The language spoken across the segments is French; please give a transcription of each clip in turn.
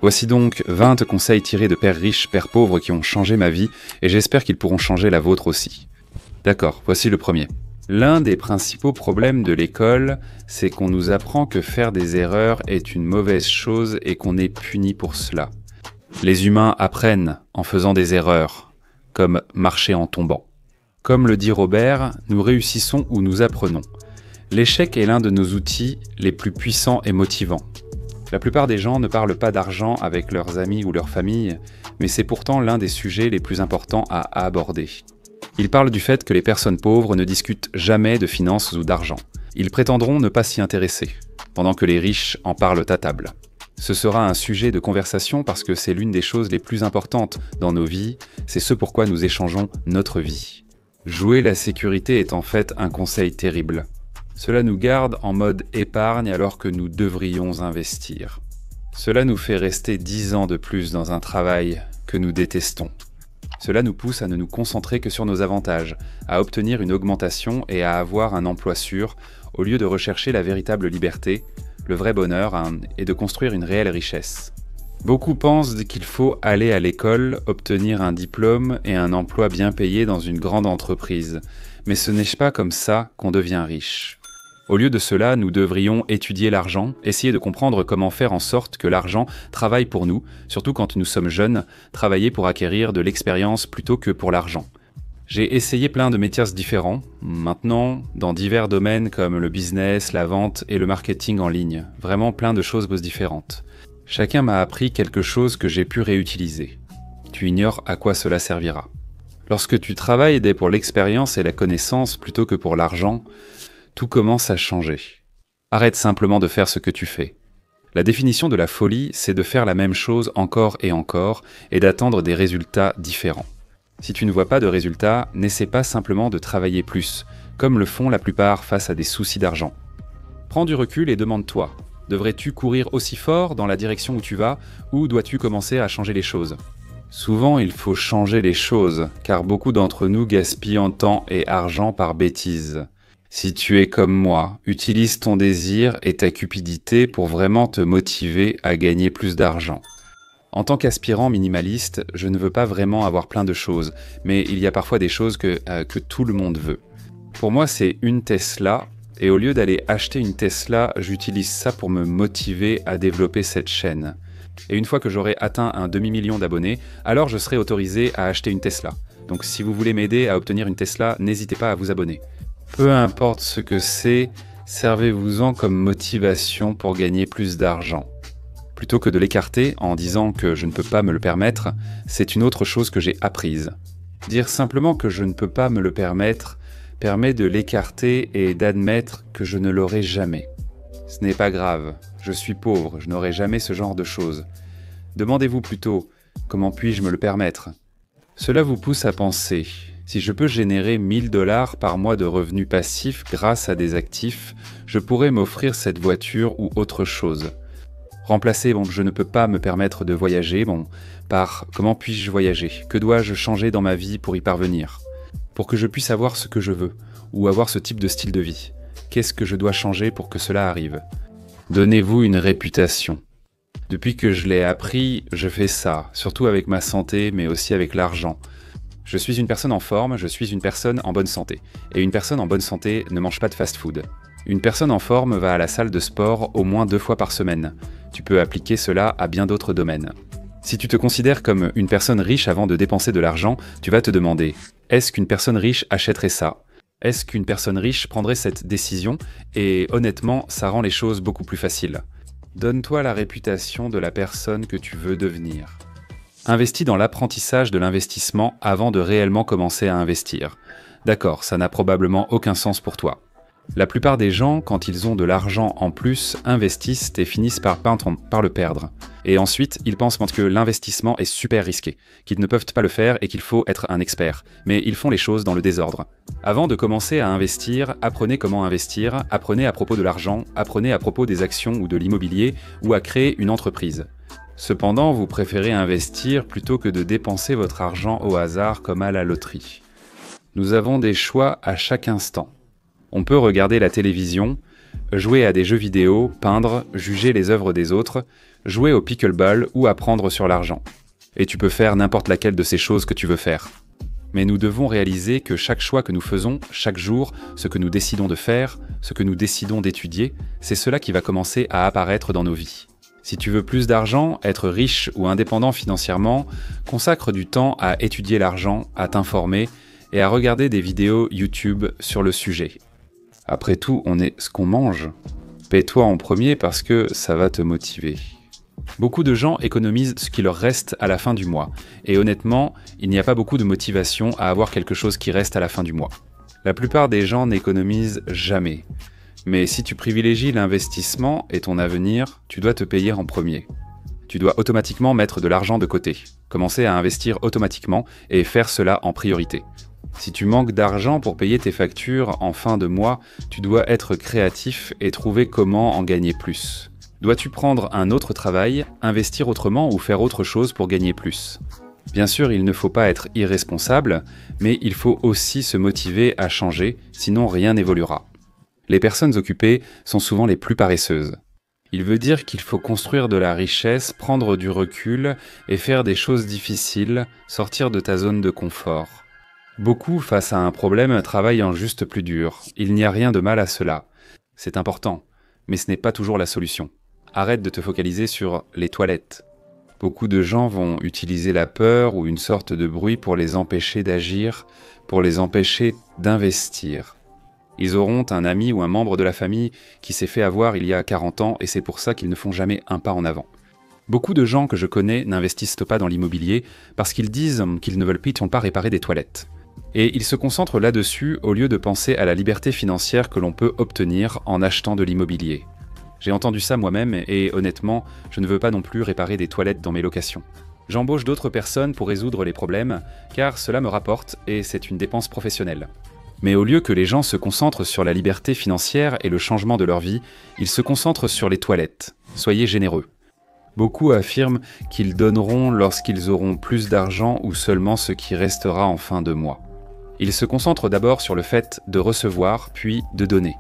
Voici donc 20 conseils tirés de pères riches, pères pauvres qui ont changé ma vie, et j'espère qu'ils pourront changer la vôtre aussi. D'accord, voici le premier. L'un des principaux problèmes de l'école, c'est qu'on nous apprend que faire des erreurs est une mauvaise chose et qu'on est puni pour cela. Les humains apprennent en faisant des erreurs, comme marcher en tombant. Comme le dit Robert, nous réussissons où nous apprenons. L'échec est l'un de nos outils les plus puissants et motivants. La plupart des gens ne parlent pas d'argent avec leurs amis ou leur famille, mais c'est pourtant l'un des sujets les plus importants à aborder. Ils parlent du fait que les personnes pauvres ne discutent jamais de finances ou d'argent. Ils prétendront ne pas s'y intéresser, pendant que les riches en parlent à table. Ce sera un sujet de conversation parce que c'est l'une des choses les plus importantes dans nos vies, c'est ce pourquoi nous échangeons notre vie. Jouer la sécurité est en fait un conseil terrible. Cela nous garde en mode épargne alors que nous devrions investir. Cela nous fait rester 10 ans de plus dans un travail que nous détestons. Cela nous pousse à ne nous concentrer que sur nos avantages, à obtenir une augmentation et à avoir un emploi sûr, au lieu de rechercher la véritable liberté, le vrai bonheur et de construire une réelle richesse. Beaucoup pensent qu'il faut aller à l'école, obtenir un diplôme et un emploi bien payé dans une grande entreprise, mais ce n'est pas comme ça qu'on devient riche. Au lieu de cela, nous devrions étudier l'argent, essayer de comprendre comment faire en sorte que l'argent travaille pour nous, surtout quand nous sommes jeunes, travailler pour acquérir de l'expérience plutôt que pour l'argent. J'ai essayé plein de métiers différents, maintenant dans divers domaines comme le business, la vente et le marketing en ligne, vraiment plein de choses différentes. Chacun m'a appris quelque chose que j'ai pu réutiliser. Tu ignores à quoi cela servira. Lorsque tu travailles pour l'expérience et la connaissance plutôt que pour l'argent, tout commence à changer. Arrête simplement de faire ce que tu fais. La définition de la folie, c'est de faire la même chose encore et d'attendre des résultats différents. Si tu ne vois pas de résultats, n'essaie pas simplement de travailler plus, comme le font la plupart face à des soucis d'argent. Prends du recul et demande-toi, devrais-tu courir aussi fort dans la direction où tu vas, ou dois-tu commencer à changer les choses ? Souvent, il faut changer les choses, car beaucoup d'entre nous gaspillent en temps et argent par bêtise. Si tu es comme moi, utilise ton désir et ta cupidité pour vraiment te motiver à gagner plus d'argent. En tant qu'aspirant minimaliste, je ne veux pas vraiment avoir plein de choses, mais il y a parfois des choses que tout le monde veut. Pour moi, c'est une Tesla, et au lieu d'aller acheter une Tesla, j'utilise ça pour me motiver à développer cette chaîne. Et une fois que j'aurai atteint un demi-million d'abonnés, alors je serai autorisé à acheter une Tesla. Donc si vous voulez m'aider à obtenir une Tesla, n'hésitez pas à vous abonner. Peu importe ce que c'est, servez-vous-en comme motivation pour gagner plus d'argent. Plutôt que de l'écarter en disant que je ne peux pas me le permettre, c'est une autre chose que j'ai apprise. Dire simplement que je ne peux pas me le permettre permet de l'écarter et d'admettre que je ne l'aurai jamais. Ce n'est pas grave, je suis pauvre, je n'aurai jamais ce genre de choses. Demandez-vous plutôt, comment puis-je me le permettre ? Cela vous pousse à penser, si je peux générer 1000 $ par mois de revenus passifs grâce à des actifs, je pourrais m'offrir cette voiture ou autre chose. Remplacer, je ne peux pas me permettre de voyager, par comment puis-je voyager ? Que dois-je changer dans ma vie pour y parvenir ? Pour que je puisse avoir ce que je veux, ou avoir ce type de style de vie. Qu'est-ce que je dois changer pour que cela arrive ? Donnez-vous une réputation. Depuis que je l'ai appris, je fais ça, surtout avec ma santé, mais aussi avec l'argent. Je suis une personne en forme, je suis une personne en bonne santé. Et une personne en bonne santé ne mange pas de fast-food. Une personne en forme va à la salle de sport au moins 2 fois par semaine. Tu peux appliquer cela à bien d'autres domaines. Si tu te considères comme une personne riche avant de dépenser de l'argent, tu vas te demander, est-ce qu'une personne riche achèterait ça ? Est-ce qu'une personne riche prendrait cette décision ? Et honnêtement, ça rend les choses beaucoup plus faciles. Donne-toi la réputation de la personne que tu veux devenir. Investis dans l'apprentissage de l'investissement avant de réellement commencer à investir. D'accord, ça n'a probablement aucun sens pour toi. La plupart des gens, quand ils ont de l'argent en plus, investissent et finissent par le perdre. Et ensuite, ils pensent que l'investissement est super risqué, qu'ils ne peuvent pas le faire et qu'il faut être un expert. Mais ils font les choses dans le désordre. Avant de commencer à investir, apprenez comment investir, apprenez à propos de l'argent, apprenez à propos des actions ou de l'immobilier, ou à créer une entreprise. Cependant, vous préférez investir plutôt que de dépenser votre argent au hasard comme à la loterie. Nous avons des choix à chaque instant. On peut regarder la télévision, jouer à des jeux vidéo, peindre, juger les œuvres des autres, jouer au pickleball ou apprendre sur l'argent. Et tu peux faire n'importe laquelle de ces choses que tu veux faire. Mais nous devons réaliser que chaque choix que nous faisons, chaque jour, ce que nous décidons de faire, ce que nous décidons d'étudier, c'est cela qui va commencer à apparaître dans nos vies. Si tu veux plus d'argent, être riche ou indépendant financièrement, consacre du temps à étudier l'argent, à t'informer et à regarder des vidéos YouTube sur le sujet. Après tout, on est ce qu'on mange. Paie-toi en premier parce que ça va te motiver. Beaucoup de gens économisent ce qui leur reste à la fin du mois. Et honnêtement, il n'y a pas beaucoup de motivation à avoir quelque chose qui reste à la fin du mois. La plupart des gens n'économisent jamais. Mais si tu privilégies l'investissement et ton avenir, tu dois te payer en premier. Tu dois automatiquement mettre de l'argent de côté. Commencer à investir automatiquement et faire cela en priorité. Si tu manques d'argent pour payer tes factures en fin de mois, tu dois être créatif et trouver comment en gagner plus. Dois-tu prendre un autre travail, investir autrement ou faire autre chose pour gagner plus? Bien sûr, il ne faut pas être irresponsable, mais il faut aussi se motiver à changer, sinon rien n'évoluera. Les personnes occupées sont souvent les plus paresseuses. Il veut dire qu'il faut construire de la richesse, prendre du recul et faire des choses difficiles, sortir de ta zone de confort. Beaucoup, face à un problème, travaillent en juste plus dur. Il n'y a rien de mal à cela. C'est important, mais ce n'est pas toujours la solution. Arrête de te focaliser sur les toilettes. Beaucoup de gens vont utiliser la peur ou une sorte de bruit pour les empêcher d'agir, pour les empêcher d'investir. Ils auront un ami ou un membre de la famille qui s'est fait avoir il y a 40 ans et c'est pour ça qu'ils ne font jamais un pas en avant. Beaucoup de gens que je connais n'investissent pas dans l'immobilier parce qu'ils disent qu'ils ne veulent pas réparer des toilettes. Et ils se concentrent là-dessus au lieu de penser à la liberté financière que l'on peut obtenir en achetant de l'immobilier. J'ai entendu ça moi-même et honnêtement, je ne veux pas non plus réparer des toilettes dans mes locations. J'embauche d'autres personnes pour résoudre les problèmes, car cela me rapporte et c'est une dépense professionnelle. Mais au lieu que les gens se concentrent sur la liberté financière et le changement de leur vie, ils se concentrent sur les toilettes. Soyez généreux. Beaucoup affirment qu'ils donneront lorsqu'ils auront plus d'argent ou seulement ce qui restera en fin de mois. Ils se concentrent d'abord sur le fait de recevoir, puis de donner.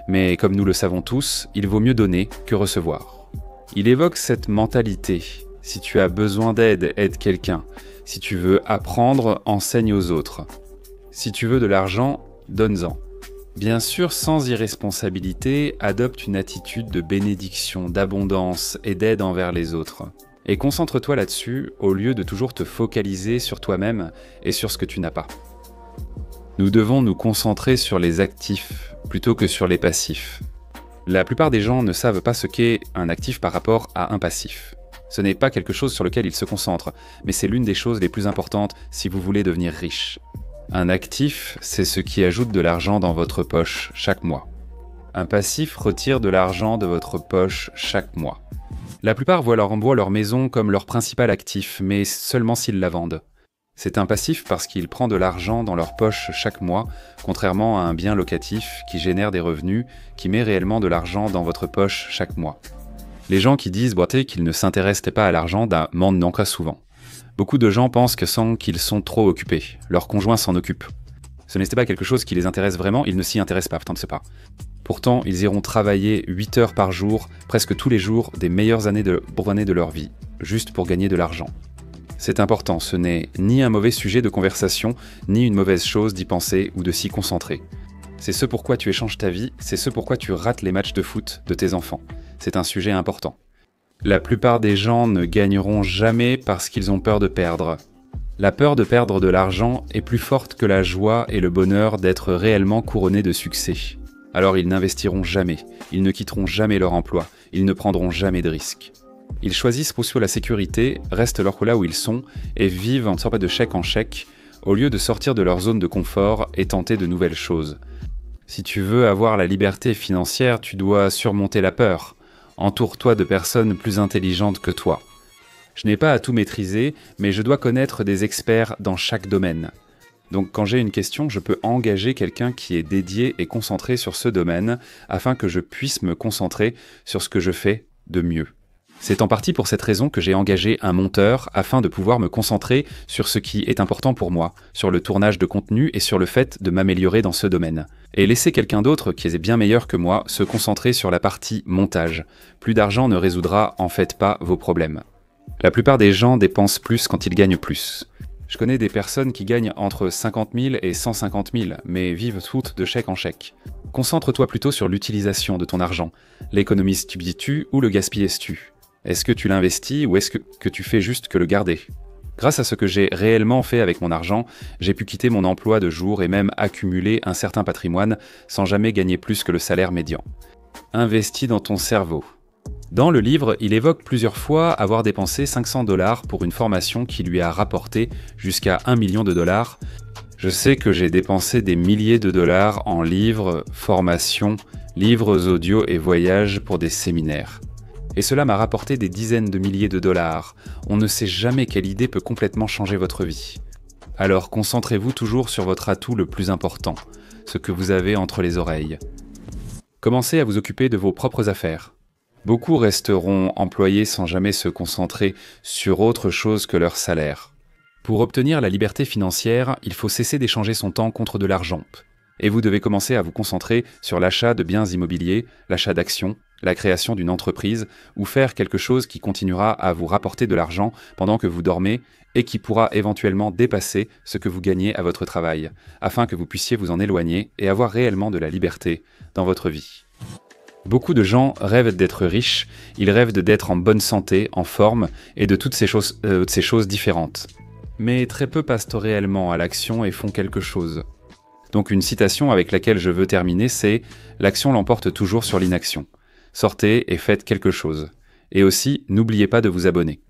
Mais comme nous le savons tous, il vaut mieux donner que recevoir. Il évoque cette mentalité. Si tu as besoin d'aide, aide quelqu'un. Si tu veux apprendre, enseigne aux autres. Si tu veux de l'argent, donne-en. Bien sûr, sans irresponsabilité, adopte une attitude de bénédiction, d'abondance et d'aide envers les autres. Et concentre-toi là-dessus au lieu de toujours te focaliser sur toi-même et sur ce que tu n'as pas. Nous devons nous concentrer sur les actifs plutôt que sur les passifs. La plupart des gens ne savent pas ce qu'est un actif par rapport à un passif. Ce n'est pas quelque chose sur lequel ils se concentrent, mais c'est l'une des choses les plus importantes si vous voulez devenir riche. Un actif, c'est ce qui ajoute de l'argent dans votre poche chaque mois. Un passif retire de l'argent de votre poche chaque mois. La plupart voient leur maison comme leur principal actif, mais seulement s'ils la vendent. C'est un passif parce qu'il prend de l'argent dans leur poche chaque mois, contrairement à un bien locatif qui génère des revenus, qui met réellement de l'argent dans votre poche chaque mois. Les gens qui disent qu'ils ne s'intéressent pas à l'argent mentent donc souvent. Beaucoup de gens pensent qu'ils sont trop occupés. Leur conjoint s'en occupe. Ce n'est pas quelque chose qui les intéresse vraiment, ils ne s'y intéressent pas, tant de ce pas. Pourtant, ils iront travailler 8 heures par jour, presque tous les jours, des meilleures années de leur vie, juste pour gagner de l'argent. C'est important, ce n'est ni un mauvais sujet de conversation, ni une mauvaise chose d'y penser ou de s'y concentrer. C'est ce pourquoi tu échanges ta vie, c'est ce pourquoi tu rates les matchs de foot de tes enfants. C'est un sujet important. La plupart des gens ne gagneront jamais parce qu'ils ont peur de perdre. La peur de perdre de l'argent est plus forte que la joie et le bonheur d'être réellement couronnés de succès. Alors ils n'investiront jamais, ils ne quitteront jamais leur emploi, ils ne prendront jamais de risques. Ils choisissent pour soi la sécurité, restent là où ils sont et vivent en sorte de chèque en chèque, au lieu de sortir de leur zone de confort et tenter de nouvelles choses. Si tu veux avoir la liberté financière, tu dois surmonter la peur. Entoure-toi de personnes plus intelligentes que toi. Je n'ai pas à tout maîtriser, mais je dois connaître des experts dans chaque domaine. Donc quand j'ai une question, je peux engager quelqu'un qui est dédié et concentré sur ce domaine, afin que je puisse me concentrer sur ce que je fais de mieux. C'est en partie pour cette raison que j'ai engagé un monteur afin de pouvoir me concentrer sur ce qui est important pour moi, sur le tournage de contenu et sur le fait de m'améliorer dans ce domaine. Et laisser quelqu'un d'autre qui est bien meilleur que moi se concentrer sur la partie montage. Plus d'argent ne résoudra en fait pas vos problèmes. La plupart des gens dépensent plus quand ils gagnent plus. Je connais des personnes qui gagnent entre 50 000 et 150 000, mais vivent toutes de chèque en chèque. Concentre-toi plutôt sur l'utilisation de ton argent. L'économises-tu ou le gaspilles-tu ? Est-ce que tu l'investis ou est-ce que tu fais juste que le garder ? Grâce à ce que j'ai réellement fait avec mon argent, j'ai pu quitter mon emploi de jour et même accumuler un certain patrimoine sans jamais gagner plus que le salaire médian. Investis dans ton cerveau. Dans le livre, il évoque plusieurs fois avoir dépensé 500 $ pour une formation qui lui a rapporté jusqu'à 1 million de dollars. Je sais que j'ai dépensé des milliers de dollars en livres, formations, livres audio et voyages pour des séminaires. Et cela m'a rapporté des dizaines de milliers de dollars. On ne sait jamais quelle idée peut complètement changer votre vie. Alors concentrez-vous toujours sur votre atout le plus important, ce que vous avez entre les oreilles. Commencez à vous occuper de vos propres affaires. Beaucoup resteront employés sans jamais se concentrer sur autre chose que leur salaire. Pour obtenir la liberté financière, il faut cesser d'échanger son temps contre de l'argent. Et vous devez commencer à vous concentrer sur l'achat de biens immobiliers, l'achat d'actions, la création d'une entreprise ou faire quelque chose qui continuera à vous rapporter de l'argent pendant que vous dormez et qui pourra éventuellement dépasser ce que vous gagnez à votre travail, afin que vous puissiez vous en éloigner et avoir réellement de la liberté dans votre vie. Beaucoup de gens rêvent d'être riches, ils rêvent d'être en bonne santé, en forme et de toutes ces choses différentes. Mais très peu passent réellement à l'action et font quelque chose. Donc une citation avec laquelle je veux terminer, c'est « L'action l'emporte toujours sur l'inaction ». Sortez et faites quelque chose. Et aussi, n'oubliez pas de vous abonner.